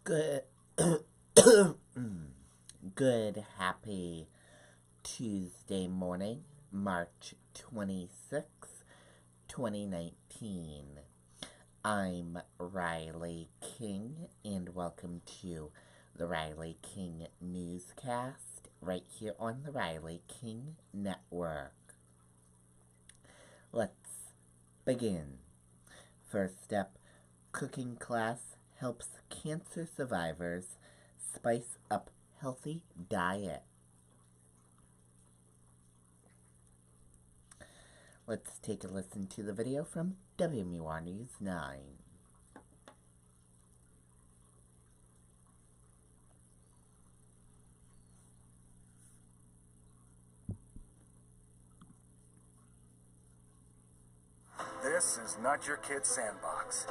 Good, good, happy Tuesday morning, March 26th, 2019. I'm Riley King, and welcome to the Riley King Newscast, right here on the Riley King Network. Let's begin. First up, cooking class helps cancer survivors spice up healthy diet. Let's take a listen to the video from WMUR News 9. This is not your kid's sandbox.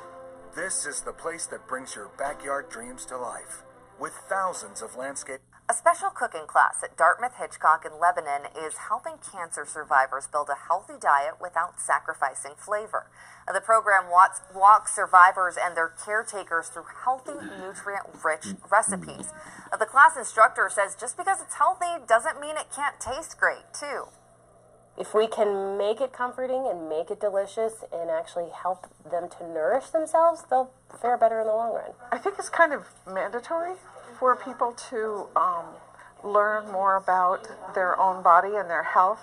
This is the place that brings your backyard dreams to life, with thousands of landscape. A special cooking class at Dartmouth Hitchcock in Lebanon is helping cancer survivors build a healthy diet without sacrificing flavor. The program walks survivors and their caretakers through healthy, nutrient-rich recipes. The class instructor says just because it's healthy doesn't mean it can't taste great, too. If we can make it comforting and make it delicious and actually help them to nourish themselves, they'll fare better in the long run. I think it's kind of mandatory for people to learn more about their own body and their health.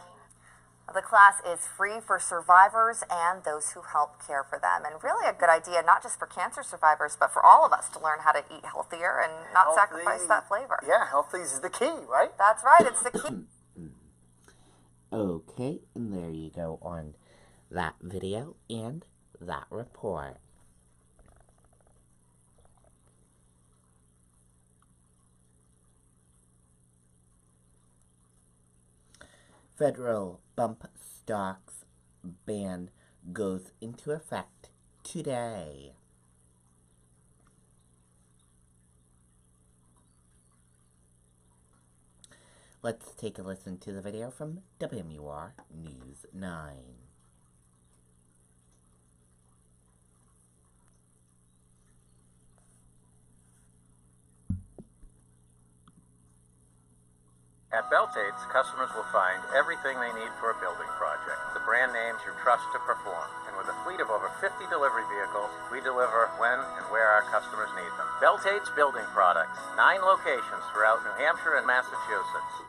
The class is free for survivors and those who help care for them. And really a good idea, not just for cancer survivors, but for all of us to learn how to eat healthier and not sacrifice that flavor. Yeah, healthy is the key, right? That's right, it's the key. Okay, and there you go on that video and that report. Federal bump stocks ban goes into effect today. Let's take a listen to the video from WMUR News 9. At Beltates, customers will find everything they need for a building project. The brand names you trust to perform. And with a fleet of over 50 delivery vehicles, we deliver when and where our customers need them. Beltates Building Products. 9 locations throughout New Hampshire and Massachusetts.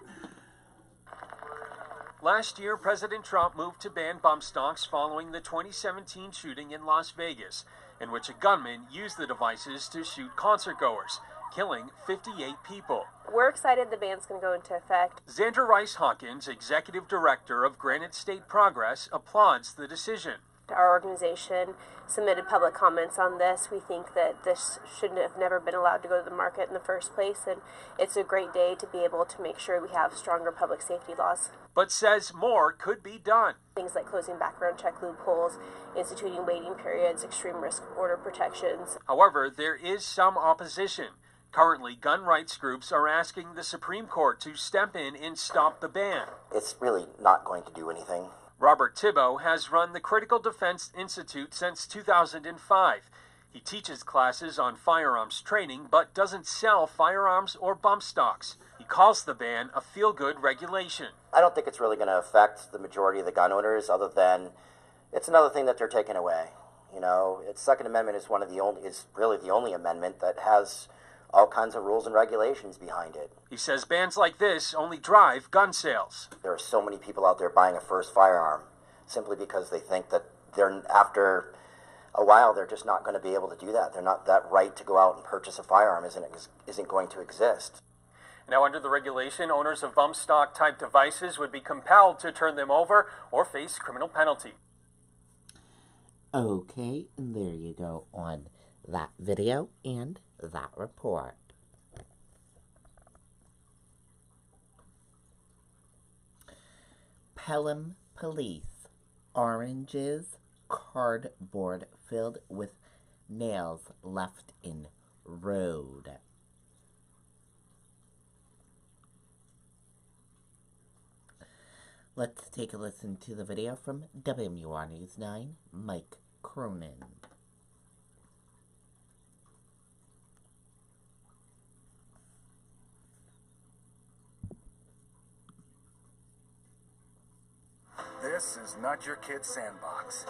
Last year, President Trump moved to ban bump stocks following the 2017 shooting in Las Vegas, in which a gunman used the devices to shoot concertgoers, killing 58 people. We're excited the ban's going to go into effect. Xander Rice-Hawkins, executive director of Granite State Progress, applauds the decision. Our organization submitted public comments on this. We think that this shouldn't have never been allowed to go to the market in the first place, and it's a great day to be able to make sure we have stronger public safety laws. But says more could be done. Things like closing background check loopholes, instituting waiting periods, extreme risk order protections. However, there is some opposition. Currently, gun rights groups are asking the Supreme Court to step in and stop the ban. It's really not going to do anything. Robert Thibault has run the Critical Defense Institute since 2005. He teaches classes on firearms training, but doesn't sell firearms or bump stocks. He calls the ban a feel-good regulation. I don't think it's really going to affect the majority of the gun owners, other than it's another thing that they're taking away. You know, its Second Amendment is really the only amendment that has all kinds of rules and regulations behind it. He says bans like this only drive gun sales. There are so many people out there buying a first firearm simply because they think that after a while they're just not going to be able to do that. That right to go out and purchase a firearm isn't going to exist. Now, under the regulation, owners of bump stock type devices would be compelled to turn them over or face criminal penalty. Okay, and there you go on that video and that report. Pelham Police. Oranges, cardboard filled with nails left in road. Let's take a listen to the video from WMUR News 9, Mike Cronin. This is not your kid's sandbox.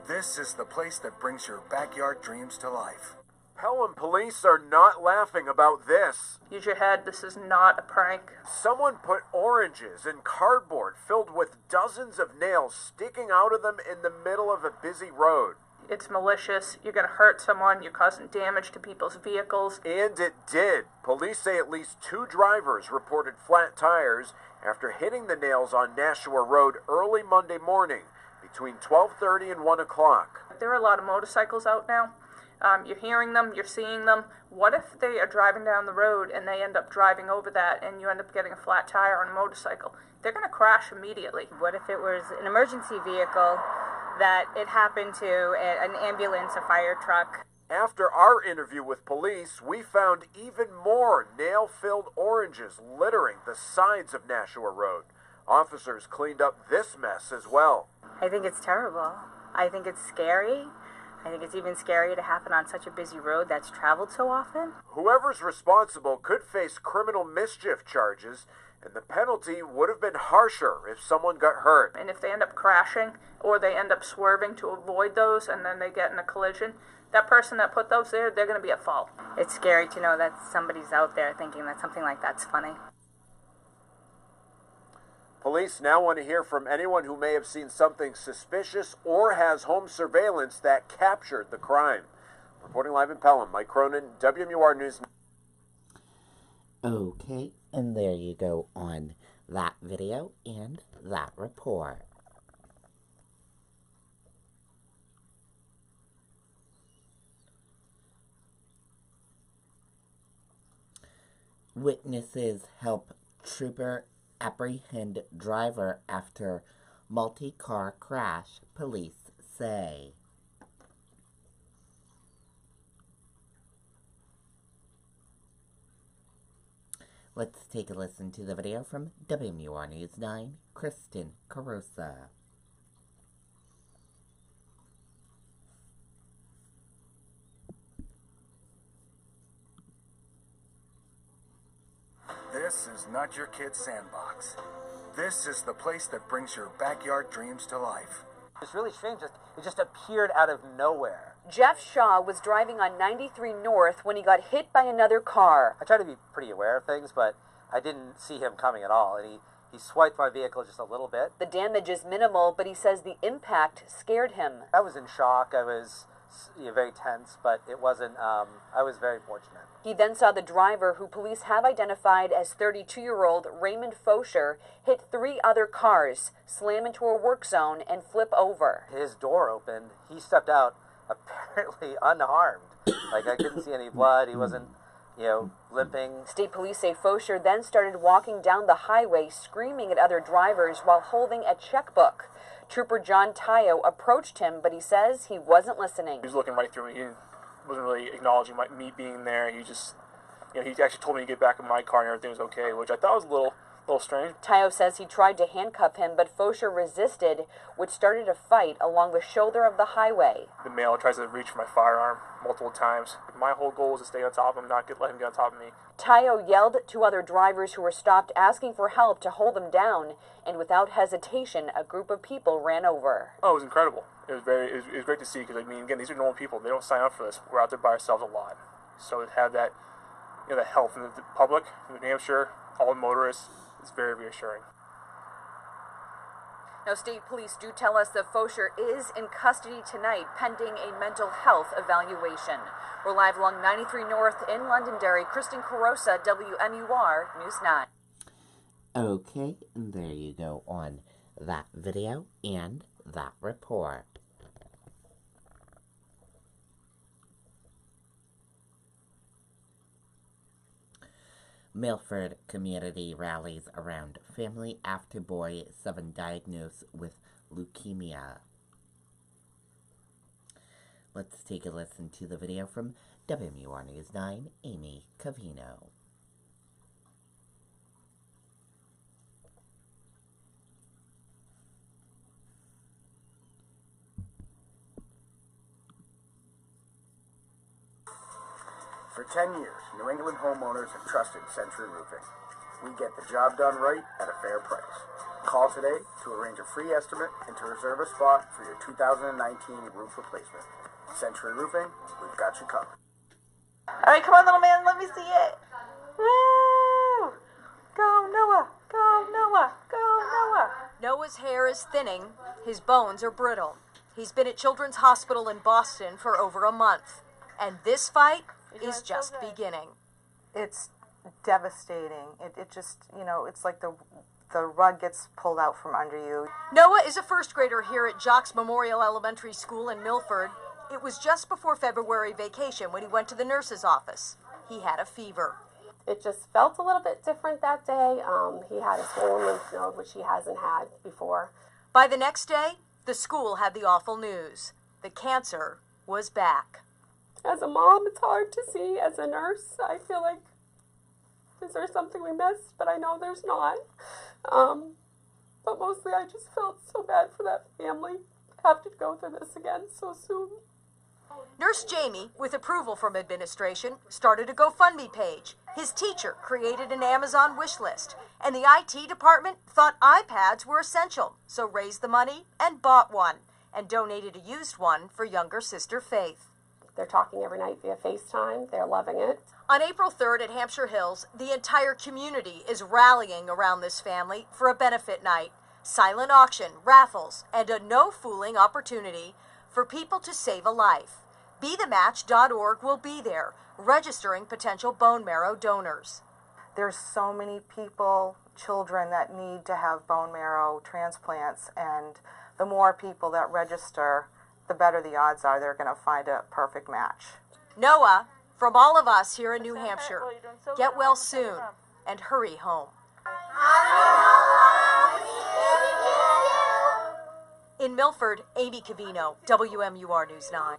This is the place that brings your backyard dreams to life. Pelham police are not laughing about this. Use your head, this is not a prank. Someone put oranges in cardboard filled with dozens of nails sticking out of them in the middle of a busy road. It's malicious, you're going to hurt someone, you're causing damage to people's vehicles. And it did. Police say at least 2 drivers reported flat tires after hitting the nails on Nashua Road early Monday morning between 12:30 and 1 o'clock. There are a lot of motorcycles out now. You're hearing them, you're seeing them. What if they are driving down the road and they end up driving over that and you end up getting a flat tire on a motorcycle? They're going to crash immediately. What if it was an emergency vehicle that it happened to, an ambulance, a fire truck? After our interview with police, we found even more nail-filled oranges littering the sides of Nashua Road. Officers cleaned up this mess as well. I think it's terrible. I think it's scary. I think it's even scary to happen on such a busy road that's traveled so often. Whoever's responsible could face criminal mischief charges, and the penalty would have been harsher if someone got hurt. And if they end up crashing or they end up swerving to avoid those and then they get in a collision, that person that put those there, they're going to be at fault. It's scary to know that somebody's out there thinking that something like that's funny. Police now want to hear from anyone who may have seen something suspicious or has home surveillance that captured the crime. Reporting live in Pelham, Mike Cronin, WMUR News. Okay, and there you go on that video and that report. Witnesses help trooper apprehend driver after multi-car crash, police say. Let's take a listen to the video from WMUR News 9, Kristen Carosa. This is not your kid's sandbox. This is the place that brings your backyard dreams to life. It's really strange. It just appeared out of nowhere. Jeff Shaw was driving on 93 North when he got hit by another car. I try to be pretty aware of things, but I didn't see him coming at all. And he swiped my vehicle just a little bit. The damage is minimal, but he says the impact scared him. I was in shock. I was very tense, but it wasn't, I was very fortunate. He then saw the driver, who police have identified as 32-year-old Raymond Fosher, hit 3 other cars, slam into a work zone, and flip over. His door opened. He stepped out apparently unharmed. Like, I couldn't see any blood. He wasn't, limping. State police say Fosher then started walking down the highway, screaming at other drivers while holding a checkbook. Trooper John Tayo approached him, but he says he wasn't listening. He was looking right through me. He wasn't really acknowledging me being there. He just, he actually told me to get back in my car and everything was okay, which I thought was a little strange. Tayo says he tried to handcuff him, but Fosher resisted, which started a fight along the shoulder of the highway. The male tries to reach for my firearm multiple times. My whole goal was to stay on top of him, not let him get on top of me. Tayo yelled to other drivers who were stopped, asking for help to hold them down, and without hesitation, a group of people ran over. Oh, it was incredible. It was great to see, because again, these are normal people. They don't sign up for this. We're out there by ourselves a lot. So to have that, that help from the public, New Hampshire, all motorists, it's very reassuring. Now, state police do tell us that Fosher is in custody tonight, pending a mental health evaluation. We're live along 93 North in Londonderry. Kristen Carosa, WMUR News 9. Okay, and there you go on that video and that report. Milford community rallies around family after boy 7 diagnosed with leukemia. Let's take a listen to the video from WMUR News 9, Amy Cavino. For 10 years, New England homeowners have trusted Century Roofing. We get the job done right at a fair price. Call today to arrange a free estimate and to reserve a spot for your 2019 roof replacement. Century Roofing, we've got you covered. All right, come on, little man, let me see it. Woo! Go, Noah! Go, Noah! Go, Noah! Noah's hair is thinning. His bones are brittle. He's been at Children's Hospital in Boston for over a month. And this fight is just beginning. It's devastating. It just, it's like the rug gets pulled out from under you. Noah is a first grader here at Jocks Memorial Elementary School in Milford. It was just before February vacation when he went to the nurse's office. He had a fever. It just felt a little bit different that day. He had a swollen lymph node, which he hasn't had before. By the next day, the school had the awful news. The cancer was back. As a mom, it's hard to see. As a nurse, I feel like, is there something we missed? But I know there's not. But mostly I just felt so bad for that family. Have to go through this again so soon. Nurse Jamie, with approval from administration, started a GoFundMe page. His teacher created an Amazon wish list, and the IT department thought iPads were essential, so raised the money and bought one, and donated a used one for younger sister Faith. They're talking every night via FaceTime. They're loving it. On April 3rd at Hampshire Hills, the entire community is rallying around this family for a benefit night, silent auction, raffles, and a no-fooling opportunity for people to save a life. BeTheMatch.org will be there, registering potential bone marrow donors. There's so many people, children, that need to have bone marrow transplants, and the more people that register, the better the odds are they're going to find a perfect match. Noah, from all of us here in New Hampshire, get well soon and hurry home. In Milford, Amy Cavino, WMUR News 9.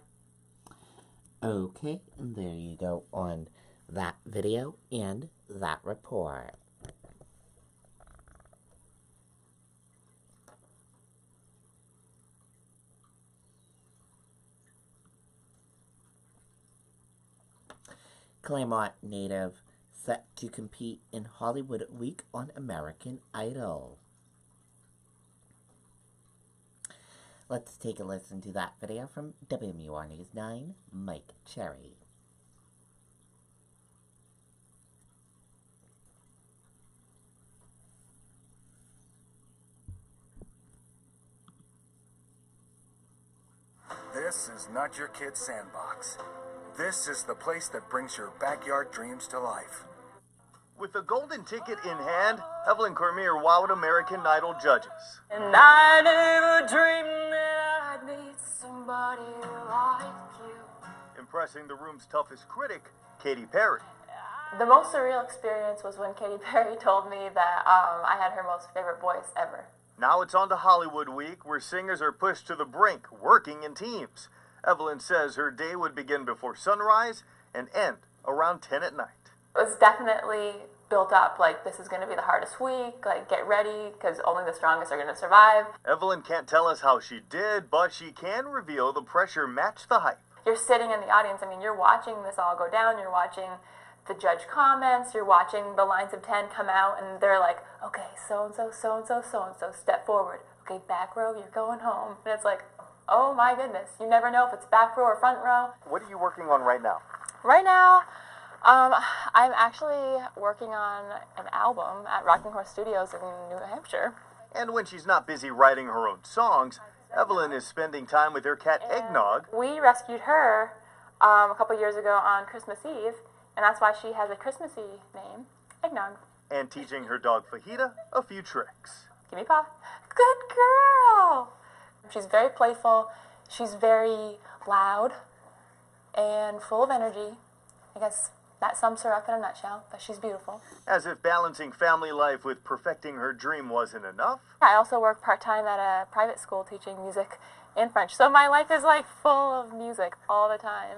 Okay, and there you go on that video and that report. Claremont native set to compete in Hollywood Week on American Idol. Let's take a listen to that video from WMUR News 9, Mike Cherry. This is not your kid's sandbox. This is the place that brings your backyard dreams to life. With a golden ticket in hand, Evelyn Cormier wowed American Idol judges. And I never dreamed that I'd meet somebody like you. Impressing the room's toughest critic, Katy Perry. The most surreal experience was when Katy Perry told me that I had her most favorite voice ever. Now it's on to Hollywood Week, where singers are pushed to the brink, working in teams. Evelyn says her day would begin before sunrise and end around 10 at night. It was definitely built up, like this is going to be the hardest week, like get ready, because only the strongest are going to survive. Evelyn can't tell us how she did, but she can reveal the pressure matched the hype. You're sitting in the audience, I mean, you're watching this all go down, you're watching the judge comments, you're watching the lines of 10 come out, and they're like, okay, so-and-so, so-and-so, so-and-so, step forward. Okay, back row, you're going home. And it's like, oh my goodness, you never know if it's back row or front row. What are you working on right now? Right now, I'm actually working on an album at Rocking Horse Studios in New Hampshire. And when she's not busy writing her own songs, Evelyn is spending time with her cat Eggnog. We rescued her a couple years ago on Christmas Eve, and that's why she has a Christmassy name, Eggnog. And teaching her dog Fajita a few tricks. Give me a paw. Good girl! She's very playful, she's very loud, and full of energy. I guess that sums her up in a nutshell, but she's beautiful. As if balancing family life with perfecting her dream wasn't enough. I also work part-time at a private school teaching music and French, so my life is like full of music all the time.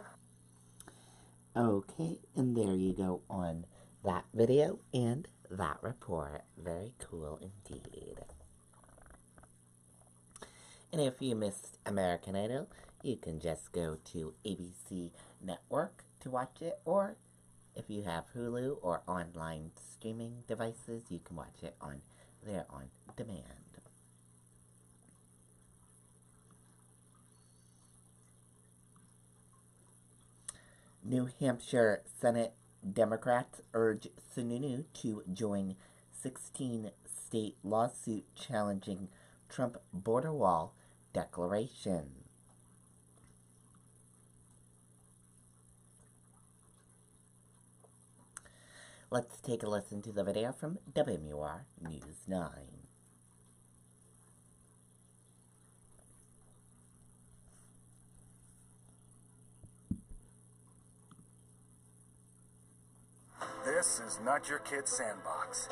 Okay, and there you go on that video and that report. Very cool indeed. And if you missed American Idol, you can just go to ABC Network to watch it, or If you have Hulu or online streaming devices, you can watch it on demand. New Hampshire Senate Democrats urge Sununu to join 16-state lawsuit challenging Trump border wall declaration. Let's take a listen to the video from WMUR News 9. This is not your kid's sandbox.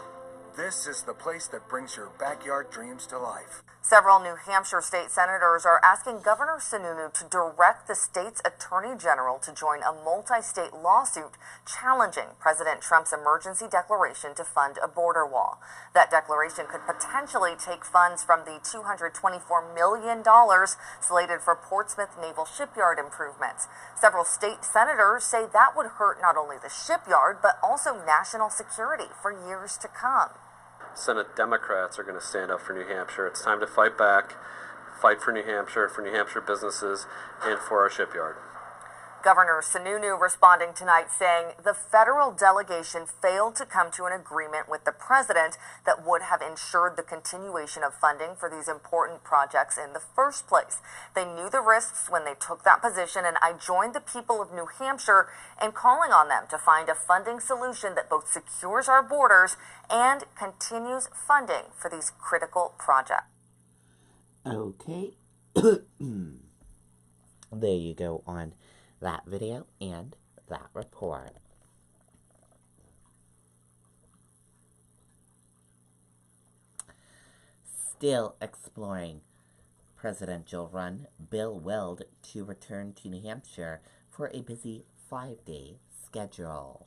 This is the place that brings your backyard dreams to life. Several New Hampshire state senators are asking Governor Sununu to direct the state's attorney general to join a multi-state lawsuit challenging President Trump's emergency declaration to fund a border wall. That declaration could potentially take funds from the $224 million slated for Portsmouth Naval Shipyard improvements. Several state senators say that would hurt not only the shipyard, but also national security for years to come. Senate Democrats are going to stand up for New Hampshire. It's time to fight back, fight for New Hampshire businesses, and for our shipyard. Governor Sununu responding tonight saying the federal delegation failed to come to an agreement with the president that would have ensured the continuation of funding for these important projects in the first place. They knew the risks when they took that position, and I joined the people of New Hampshire in calling on them to find a funding solution that both secures our borders and continues funding for these critical projects. Okay. There you go on that video and that report. Still exploring presidential run, Bill Weld to return to New Hampshire for a busy 5-day schedule.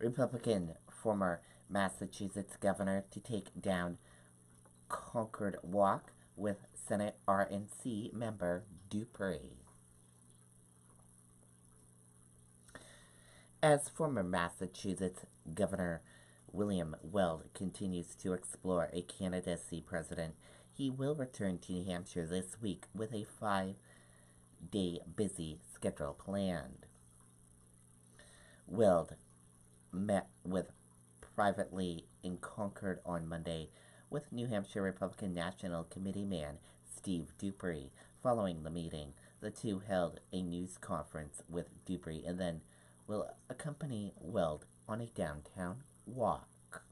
Republican former Massachusetts governor to take down Concord Walk with Senate RNC member Dupree. As former Massachusetts Governor William Weld continues to explore a candidacy president, he will return to New Hampshire this week with a 5-day busy schedule planned. Weld met with privately in Concord on Monday with New Hampshire Republican National Committee man Steve Dupree. Following the meeting, the two held a news conference with Dupree and then will accompany Weld on a downtown walk.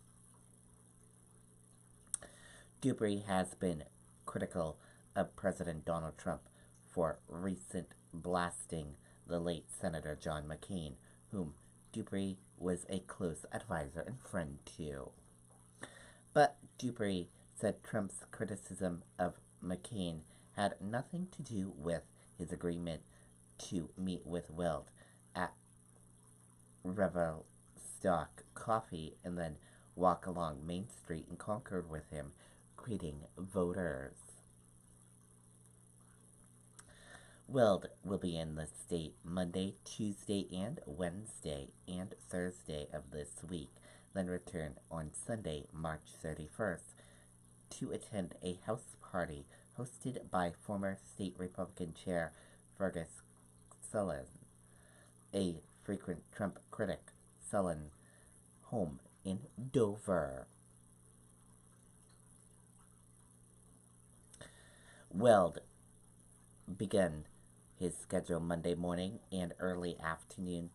Dupree has been critical of President Donald Trump for recent blasting the late Senator John McCain, whom Dupree was a close advisor and friend to. But Dupree said Trump's criticism of McCain had nothing to do with his agreement to meet with Weld at Revelstock Coffee and then walk along Main Street in Concord with him, greeting voters. Weld will be in the state Monday, Tuesday, and Wednesday and Thursday of this week, then return on Sunday, March 31st, to attend a house party hosted by former state Republican Chair Fergus Sullivan, a frequent Trump critic. Sullivan home in Dover. Weld began his schedule Monday morning and early afternoon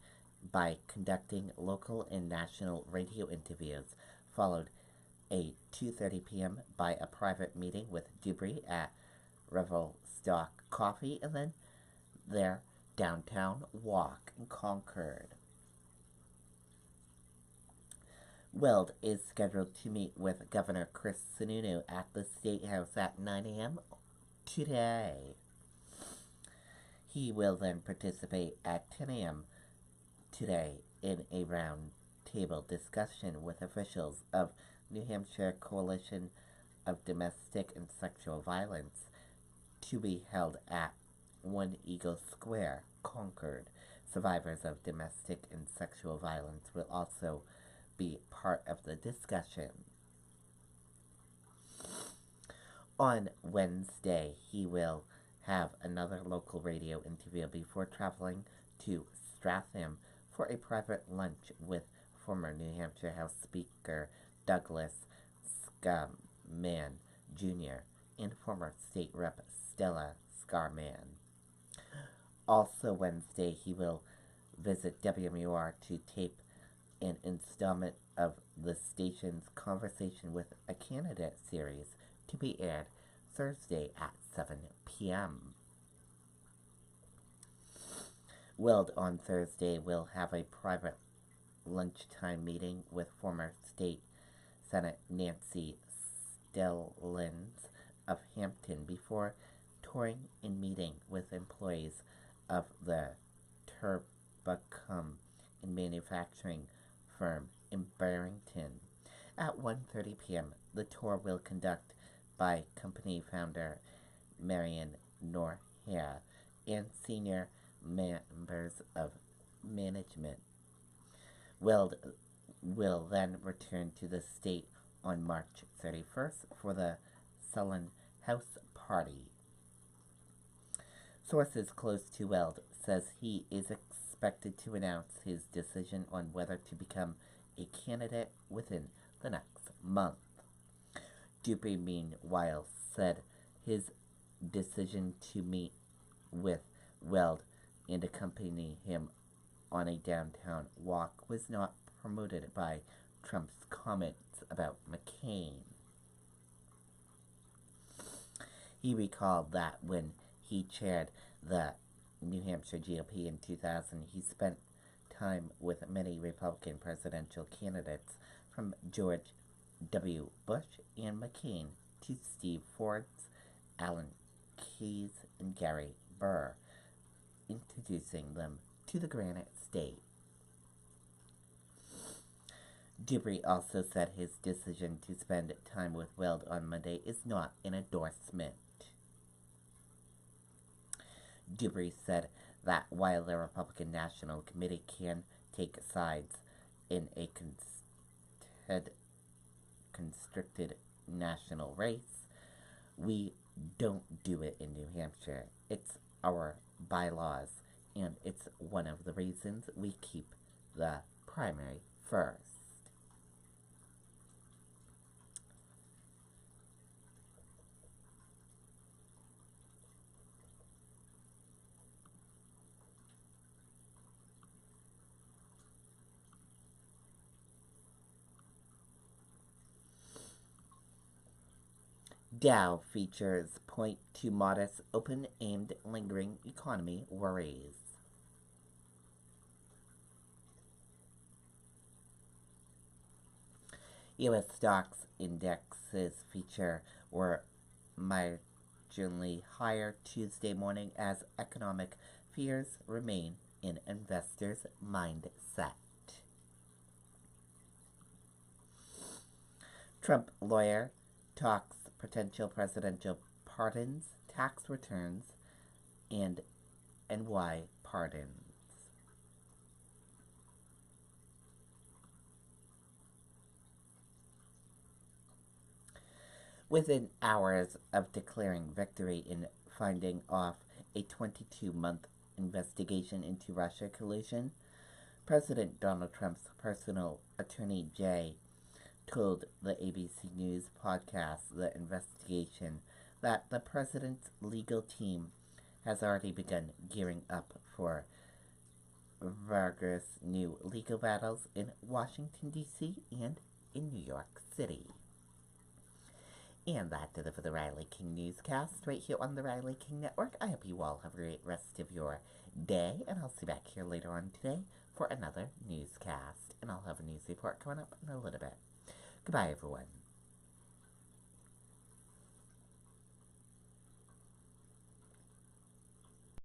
by conducting local and national radio interviews, followed a 2:30 p.m. by a private meeting with Dupree at Revelstock Coffee, and then their downtown walk in Concord. Weld is scheduled to meet with Governor Chris Sununu at the State House at 9 a.m. today. He will then participate at 10 a.m. today in a round-table discussion with officials of New Hampshire Coalition of Domestic and Sexual Violence to be held at One Eagle Square, Concord. Survivors of domestic and sexual violence will also be part of the discussion. On Wednesday, he will have another local radio interview before traveling to Stratham for a private lunch with former New Hampshire House Speaker Douglas Scarman Jr. and former State Rep Stella Scarman. Also Wednesday, he will visit WMUR to tape an installment of the station's Conversation with a Candidate series to be aired Thursday at 7 p.m. Weld on Thursday will have a private lunchtime meeting with former State Senate Nancy Stellins of Hampton before touring and meeting with employees of the Turbacum and manufacturing firm in Barrington. At 1:30 p.m., the tour will conduct by company founder Marion Norhair and senior members of management. Weld will then return to the state on March 31st for the Sullen House Party. Sources close to Weld says he is expected to announce his decision on whether to become a candidate within the next month. Dupree, meanwhile, said his decision to meet with Weld and accompany him on a downtown walk was not promoted by Trump's comments about McCain. He recalled that when he chaired the New Hampshire GOP in 2000, he spent time with many Republican presidential candidates from George W. Bush and McCain to Steve Forbes, Alan Keyes, and Gary Burr, introducing them to the Granite State. Dupree also said his decision to spend time with Weld on Monday is not an endorsement. Dupree said that while the Republican National Committee can take sides in a constricted national race, we don't do it in New Hampshire. It's our bylaws, and it's one of the reasons we keep the primary first. Dow features point to modest open-aimed lingering economy worries. U.S. stocks indexes were marginally higher Tuesday morning as economic fears remain in investors' mindset. Trump lawyer talks potential presidential pardons, tax returns, and NY pardons. Within hours of declaring victory in finding off a 22-month investigation into Russia collusion, President Donald Trump's personal attorney Jay told the ABC News podcast The Investigation that the president's legal team has already begun gearing up for vigorous new legal battles in Washington, D.C. and in New York City. And that did it for the Riley King Newscast right here on the Riley King Network. I hope you all have a great rest of your day, and I'll see you back here later on today for another newscast. And I'll have a news report coming up in a little bit. Goodbye, everyone.